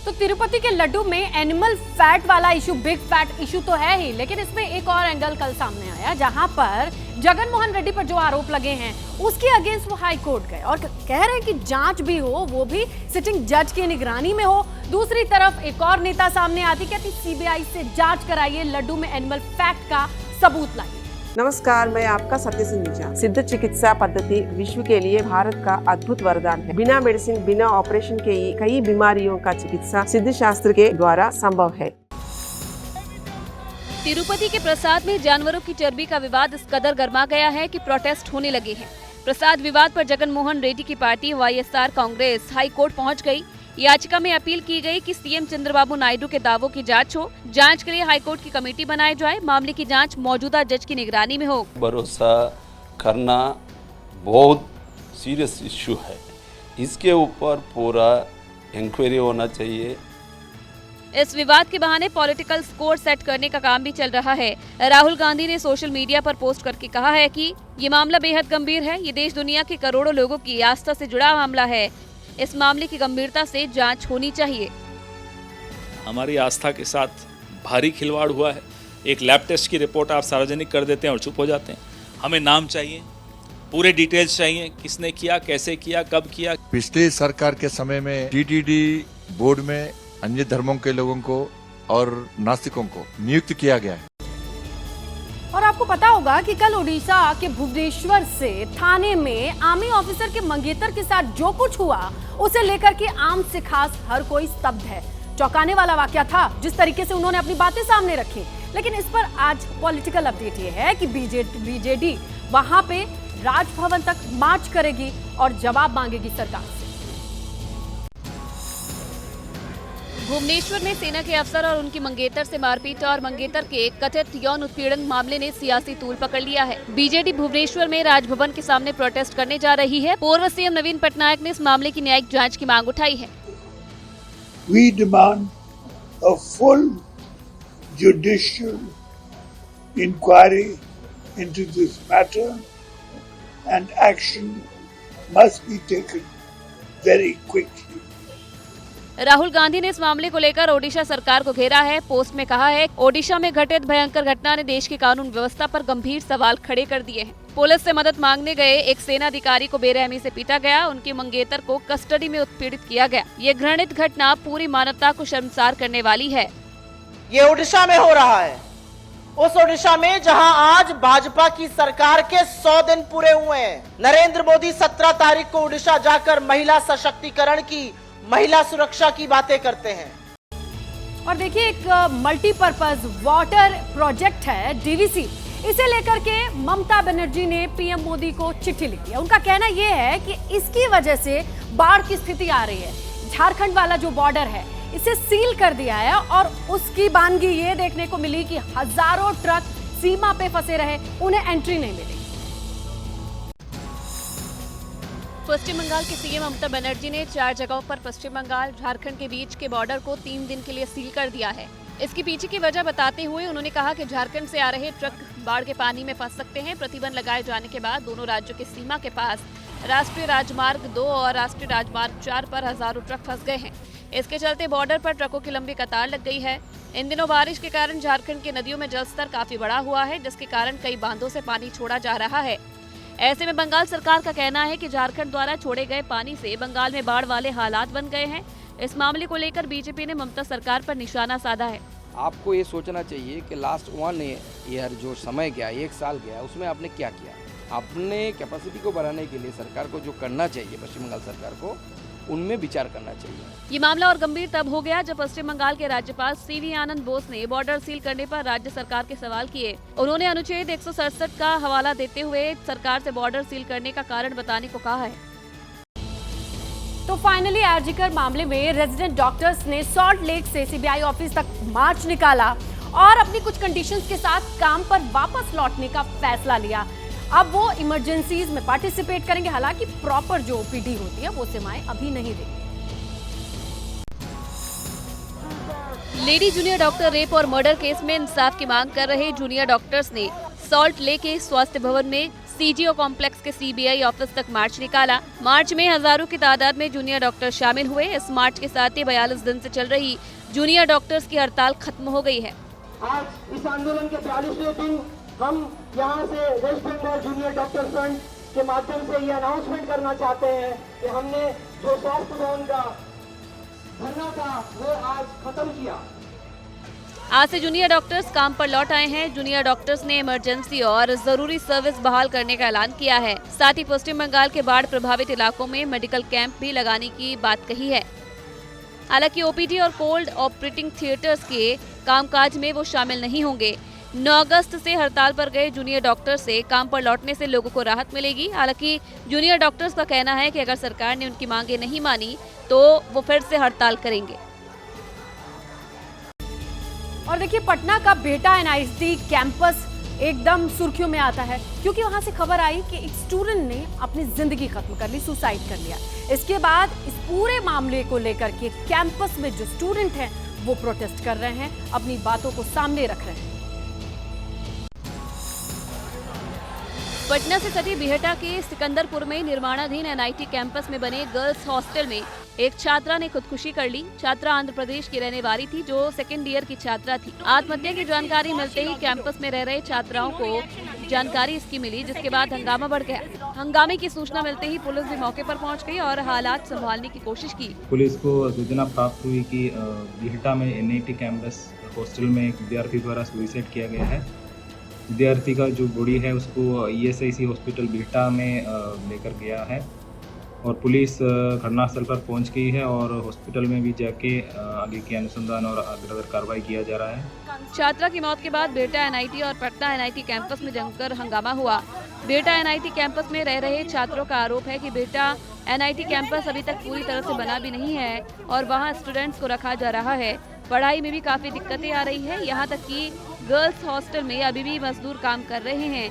तो तिरुपति के लड्डू में एनिमल फैट वाला इशू, बिग फैट इशू तो है ही, लेकिन इसमें एक और एंगल कल सामने आया, जहां पर जगन मोहन रेड्डी पर जो आरोप लगे हैं उसके अगेंस्ट वो हाई कोर्ट गए और कह रहे हैं कि जांच भी हो, वो भी सिटिंग जज की निगरानी में हो। दूसरी तरफ एक और नेता सामने आती, कहती सीबीआई से जांच कराइए, लड्डू में एनिमल फैट का सबूत लाइए। नमस्कार, मैं आपका सत्य सिंह। सिद्ध चिकित्सा पद्धति विश्व के लिए भारत का अद्भुत वरदान है। बिना मेडिसिन, बिना ऑपरेशन के कई बीमारियों का चिकित्सा सिद्ध शास्त्र के द्वारा संभव है। तिरुपति के प्रसाद में जानवरों की चर्बी का विवाद इस कदर गर्मा गया है कि प्रोटेस्ट होने लगे हैं। प्रसाद विवाद पर जगन मोहन रेड्डी की party YSR Congress high court पहुंच गई। याचिका में अपील की गई कि सीएम चंद्रबाबू नायडू के दावों की जांच हो। जांच के लिए हाईकोर्ट की कमेटी बनाई जाए। मामले की जांच मौजूदा जज की निगरानी में हो। भरोसा करना बहुत सीरियस इशू है, इसके ऊपर पूरा इंक्वायरी होना चाहिए। इस विवाद के बहाने पॉलिटिकल स्कोर सेट करने का काम भी चल रहा है। राहुल गांधी ने सोशल मीडिया पर पोस्ट करके कहा है कि ये मामला बेहद गंभीर है। ये देश दुनिया के करोड़ों लोगों की आस्था से जुड़ा मामला है। इस मामले की गंभीरता से जांच होनी चाहिए। हमारी आस्था के साथ भारी खिलवाड़ हुआ है। एक लैब टेस्ट की रिपोर्ट आप सार्वजनिक कर देते हैं और चुप हो जाते हैं। हमें नाम चाहिए, पूरे डिटेल्स चाहिए, किसने किया, कैसे किया, कब किया। पिछली सरकार के समय में टीटीडी बोर्ड में अन्य धर्मों के लोगों को और नास्तिकों को नियुक्त किया गया है। और आपको पता होगा कि कल ओडिशा के भुवनेश्वर से थाने में आर्मी ऑफिसर के मंगेतर के साथ जो कुछ हुआ, उसे लेकर के आम से खास हर कोई स्तब्ध है। चौंकाने वाला वाकया था जिस तरीके से उन्होंने अपनी बातें सामने रखी। लेकिन इस पर आज पॉलिटिकल अपडेट ये है कि बीजेडी वहां पे राजभवन तक मार्च करेगी और जवाब मांगेगी सरकार से। भुवनेश्वर में सेना के अफसर और उनकी मंगेतर से मारपीट और मंगेतर के कथित यौन उत्पीड़न मामले ने सियासी तूल पकड़ लिया है। बीजेडी भुवनेश्वर में राजभवन के सामने प्रोटेस्ट करने जा रही है। पूर्व सीएम नवीन पटनायक ने इस मामले की न्यायिक जांच की मांग उठाई है। We demand a full judicial inquiry into this matter and action must be taken very quickly. Rahul Gandhi ने इस मामले को लेकर ओडिशा सरकार को घेरा है। पोस्ट में कहा है, ओडिशा में घटित भयंकर घटना ने देश की कानून व्यवस्था पर गंभीर सवाल खड़े कर दिए हैं। पुलिस से मदद मांगने गए एक सेना अधिकारी को बेरहमी से पीटा गया। उनकी मंगेतर को कस्टडी में उत्पीड़ित किया गया। ये घृणित घटना पूरी मानवता को शर्मसार करने वाली है। ये ओडिशा में हो रहा है, उस ओडिशा में जहां आज भाजपा की सरकार के 100 दिन पूरे हुए हैं। नरेंद्र मोदी 17 तारीख को ओडिशा जाकर महिला सशक्तिकरण की, महिला सुरक्षा की बातें करते हैं। और देखिए, एक मल्टीपर्पज वाटर प्रोजेक्ट है डीवीसी, इसे लेकर के ममता बनर्जी ने पीएम मोदी को चिट्ठी लिखी है। उनका कहना यह है कि इसकी वजह से बाढ़ की स्थिति आ रही है। झारखंड वाला जो बॉर्डर है इसे सील कर दिया है और उसकी बानगी ये देखने को मिली कि हजारों ट्रक सीमा पे फंसे रहे, उन्हें एंट्री नहीं मिली। पश्चिम बंगाल के सीएम ममता बनर्जी ने 4 जगहों पर पश्चिम बंगाल झारखंड के बीच के बॉर्डर को 3 दिन के लिए सील कर दिया है। इसके पीछे की वजह बताते हुए उन्होंने कहा कि झारखंड से आ रहे ट्रक बाढ़ के पानी में फंस सकते हैं। प्रतिबंध लगाए जाने के बाद दोनों राज्यों की सीमा के पास राष्ट्रीय राजमार्ग 2 और राष्ट्रीय राजमार्ग 4 पर हजारों ट्रक फंस गए हैं। इसके चलते बॉर्डर पर ट्रकों की लंबी कतार लग गई है। इन दिनों बारिश के कारण झारखंड की नदियों में जलस्तर काफी बढ़ा हुआ है, जिसके कारण कई बांधों से पानी छोड़ा जा रहा है। ऐसे में बंगाल सरकार का कहना है कि झारखंड द्वारा छोड़े गए पानी से बंगाल में बाढ़ वाले हालात बन गए हैं। इस मामले को लेकर बीजेपी ने ममता सरकार पर निशाना साधा है। आपको ये सोचना चाहिए कि लास्ट 1 ईयर जो समय गया, 1 साल गया, उसमें आपने क्या किया। अपने कैपेसिटी को बढ़ाने के लिए सरकार को जो करना चाहिए, पश्चिम बंगाल सरकार को, उनमें विचार करना चाहिए। ये मामला और गंभीर तब हो गया जब पश्चिम बंगाल के राज्यपाल सीवी आनंद बोस ने बॉर्डर सील करने पर राज्य सरकार के सवाल किए। उन्होंने अनुच्छेद 167 का हवाला देते हुए सरकार से बॉर्डर सील करने का कारण बताने को कहा है। तो फाइनली आरजीकर मामले में रेजिडेंट डॉक्टर्स ने सॉल्ट लेक से सीबीआई ऑफिस तक मार्च निकाला और अपनी कुछ कंडीशंस के साथ काम पर वापस लौटने का फैसला लिया। अब वो इमरजेंसीज में पार्टिसिपेट करेंगे। हालांकि प्रॉपर जो ओपीडी होती है वो सेवाएं अभी नहीं देंगे। लेडी जूनियर डॉक्टर रेप और मर्डर केस में इंसाफ की मांग कर रहे जूनियर डॉक्टर्स ने सॉल्ट लेक के स्वास्थ्य भवन में सीजीओ कॉम्प्लेक्स के सीबीआई ऑफिस तक मार्च निकाला। मार्च में हजारों की तादाद में जूनियर डॉक्टर शामिल हुए। इस मार्च के साथ ही 42 दिन से चल रही जूनियर डॉक्टर्स की हड़ताल खत्म हो गई है। आज इस आंदोलन के 42वें दिन हम यहाँ से West Bengal junior doctor front के माध्यम से ये अनाउंसमेंट करना चाहते हैं कि हमने जो स्वास्थ्य भवन का धरना था वो आज खत्म किया। आज से जूनियर डॉक्टर्स काम पर लौट आए हैं। जूनियर डॉक्टर्स ने इमरजेंसी और जरूरी सर्विस बहाल करने का ऐलान किया है। साथ ही पश्चिम बंगाल के बाढ़ प्रभावित इलाकों में मेडिकल कैंप भी लगाने की बात कही है। हालांकि ओपीडी और कोल्ड ऑपरेटिंग थिएटर्स के कामकाज में वो शामिल नहीं होंगे। 9 अगस्त से हड़ताल पर गए जूनियर डॉक्टर्स से काम पर लौटने से लोगों को राहत मिलेगी। हालांकि जूनियर डॉक्टर्स का कहना है कि अगर सरकार ने उनकी मांगे नहीं मानी तो वो फिर से हड़ताल करेंगे। और देखिए, पटना का बेटा एनआईटी कैंपस एकदम सुर्खियों में आता है क्योंकि वहां से खबर आई कि एक स्टूडेंट ने अपनी जिंदगी खत्म कर ली, सुसाइड कर लिया। इसके बाद इस पूरे मामले को लेकर के कैंपस में जो स्टूडेंट हैं वो प्रोटेस्ट कर रहे हैं, अपनी बातों को सामने रख रहे हैं। पटना से सटी बिहटा के सिकंदरपुर में निर्माणाधीन एनआईटी कैंपस में बने गर्ल्स हॉस्टल में एक छात्रा ने खुदकुशी कर ली। छात्रा आंध्र प्रदेश की रहने वाली थी जो 2nd ईयर की छात्रा थी। आत्महत्या की जानकारी मिलते ही कैंपस में रह रहे छात्राओं को जानकारी इसकी मिली, जिसके बाद हंगामा बढ़ गया। हंगामे की सूचना मिलते ही पुलिस भी मौके पर पहुंच गई और हालात संभालने की कोशिश की। पुलिस को सूचना प्राप्त हुई कि बिहटा में एनआईटी कैंपस हॉस्टल में एक विद्यार्थी द्वारा सुसाइड किया गया है। विद्यार्थी का जो बॉडी है उसको ईएसआईसी हॉस्पिटल बिहटा में लेकर गया है और पुलिस घटनास्थल पर पहुंच गई है और हॉस्पिटल में भी जाके आगे की अनुसंधान और अग्रतर कार्रवाई किया जा रहा है। छात्रा की मौत के बाद बिहटा एनआईटी और पटना एनआईटी कैंपस में जमकर हंगामा हुआ। बिहटा एनआईटी कैंपस में रह रहे छात्रों का आरोप है कि बिहटा एनआईटी कैंपस अभी तक पूरी तरह से बना भी नहीं है और वहां स्टूडेंट्स को रखा जा रहा है। पढ़ाई में भी काफी दिक्कतें आ रही है। यहाँ तक कि गर्ल्स हॉस्टल में अभी भी मजदूर काम कर रहे हैं।